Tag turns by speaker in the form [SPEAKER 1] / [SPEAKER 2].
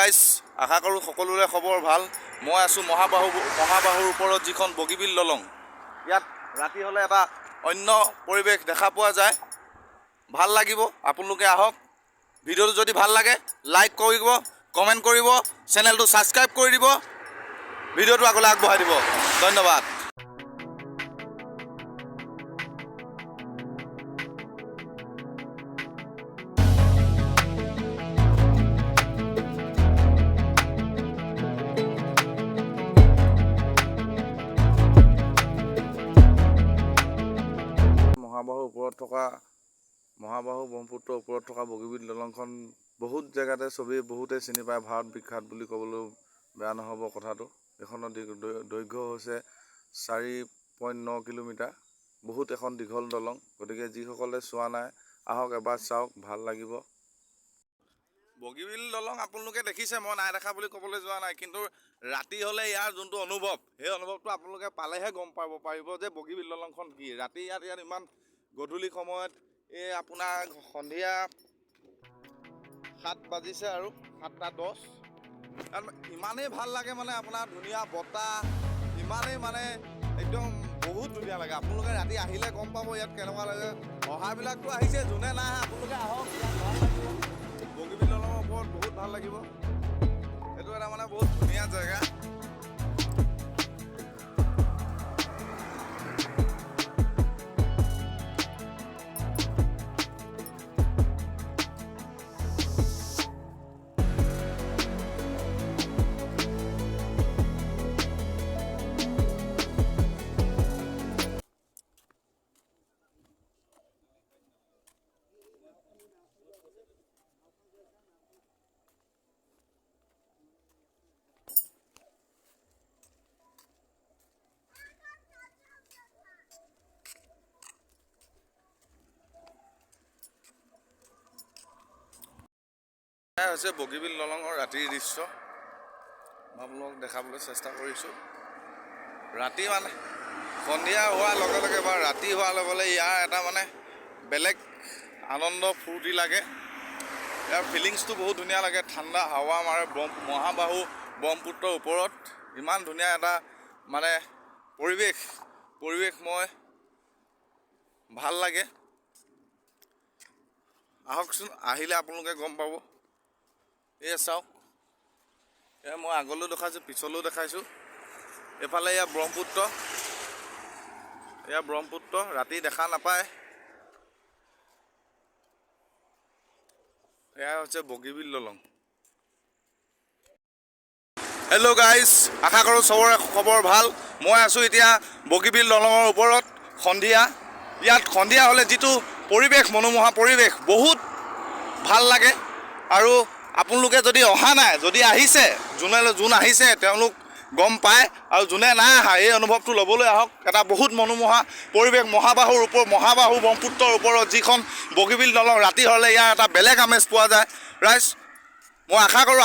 [SPEAKER 1] Guys, আশা কৰোঁ সকলোৰে খবৰ ভাল। মই আছোঁ মহাবাহুৰ ওপৰত যিখন বগীবিল দলং। ইয়াত ৰাতি হ'লে এটা অন্য পৰিৱেশ দেখা পোৱা যায়। ভাল লাগিব, আপোনালোকে আহক। ভিডিঅ'টো যদি ভাল লাগে লাইক কৰিব, কমেণ্ট কৰিব, চেনেলটো ছাবস্ক্ৰাইব কৰি দিব, ভিডিঅ'টো আগলৈ আগবঢ়াই দিব। ধন্যবাদ। মহাবাহু ব্ৰহ্মপুত্ৰৰ ওপৰত থকা বগীবিল দলংখন বহুত জেগাতে বহুতে চিনি পায়। ভাৰত বিখ্যাত বুলি ক'বলৈ বেয়া নহ'ব কথাটো। এইখনৰ দৈৰ্ঘ্য হৈছে 4.9 কিলোমিটাৰ। বহুত এখন দীঘল দলং। গতিকে যিসকলে চোৱা নাই আহক এবাৰ চাওক, ভাল লাগিব। বগীবিল দলং আপোনালোকে দেখিছে, মই নাই দেখা বুলি ক'বলৈ যোৱা নাই, কিন্তু ৰাতি হ'লে ইয়াৰ যোনটো অনুভৱ, সেই অনুভৱটো আপোনালোকে পালেহে গম পাব পাৰিব যে বগীবিল দলংখন কি। ৰাতি ইয়াত ইমান গধূলি সময়ত আপোনাৰ সন্ধিয়া 7 বাজিছে আৰু 7:10 ইমানেই ভাল লাগে মানে আপোনাৰ ধুনীয়া বতাহ, ইমানেই মানে একদম বহুত ধুনীয়া লাগে। আপোনালোকে ৰাতি আহিলে গম পাব ইয়াত কেনেকুৱা লাগে। অহাবিলাকতো আহিছে, যোনে নাই আপোনালোকে আহক, ইয়াত ভাল লাগিব। বগীবিল দলঙৰ ওপৰত বহুত ভাল লাগিব। এইটো এটা মানে বহুত ধুনীয়া জেগা। এয়া হৈছে বগীবিল দলঙৰ ৰাতিৰ দৃশ্য। মই আপোনালোকক দেখাবলৈ চেষ্টা কৰিছোঁ। ৰাতি মানে সন্ধিয়া হোৱাৰ লগে লগে বা ৰাতি হোৱাৰ লগে লগে ইয়াৰ এটা মানে বেলেগ আনন্দ ফূৰ্তি লাগে। ইয়াৰ ফিলিংছটো বহুত ধুনীয়া লাগে। ঠাণ্ডা হাৱা মাৰে মহাবাহু ব্ৰহ্মপুত্ৰৰ ওপৰত। ইমান ধুনীয়া এটা মানে পৰিৱেশময় ভাল লাগে। আহকচোন, আহিলে আপোনালোকে গম পাব। এয়া চাওক, এয়া মই আগলৈও দেখাইছোঁ, পিছলৈও দেখাইছোঁ। এইফালে এয়া ব্ৰহ্মপুত্ৰ ৰাতি দেখা নাপায়। এয়া হৈছে বগীবিল দলং। হেল্ল' গাইজ, আশা কৰোঁ চবৰে খবৰ ভাল। মই আছোঁ এতিয়া বগীবিল দলঙৰ ওপৰত। ইয়াত সন্ধিয়া হ'লে যিটো পৰিৱেশ, মনোমোহা পৰিৱেশ, বহুত ভাল লাগে। আৰু আপোনালোকে যদি অহা নাই, যদি আহিছে, যোন আহিছে তেওঁলোক গম পায়, আৰু যোনে নাই অহা এই অনুভৱটো ল'বলৈ আহক। এটা বহুত মনোমোহা পৰিৱেশ মহাবাহু ব্ৰহ্মপুত্ৰৰ ওপৰত যিখন বগীবিল দলং। ৰাতি হ'লে ইয়াৰ এটা বেলেগ আমেজ পোৱা যায়। ৰাইজ, মই আশা কৰোঁ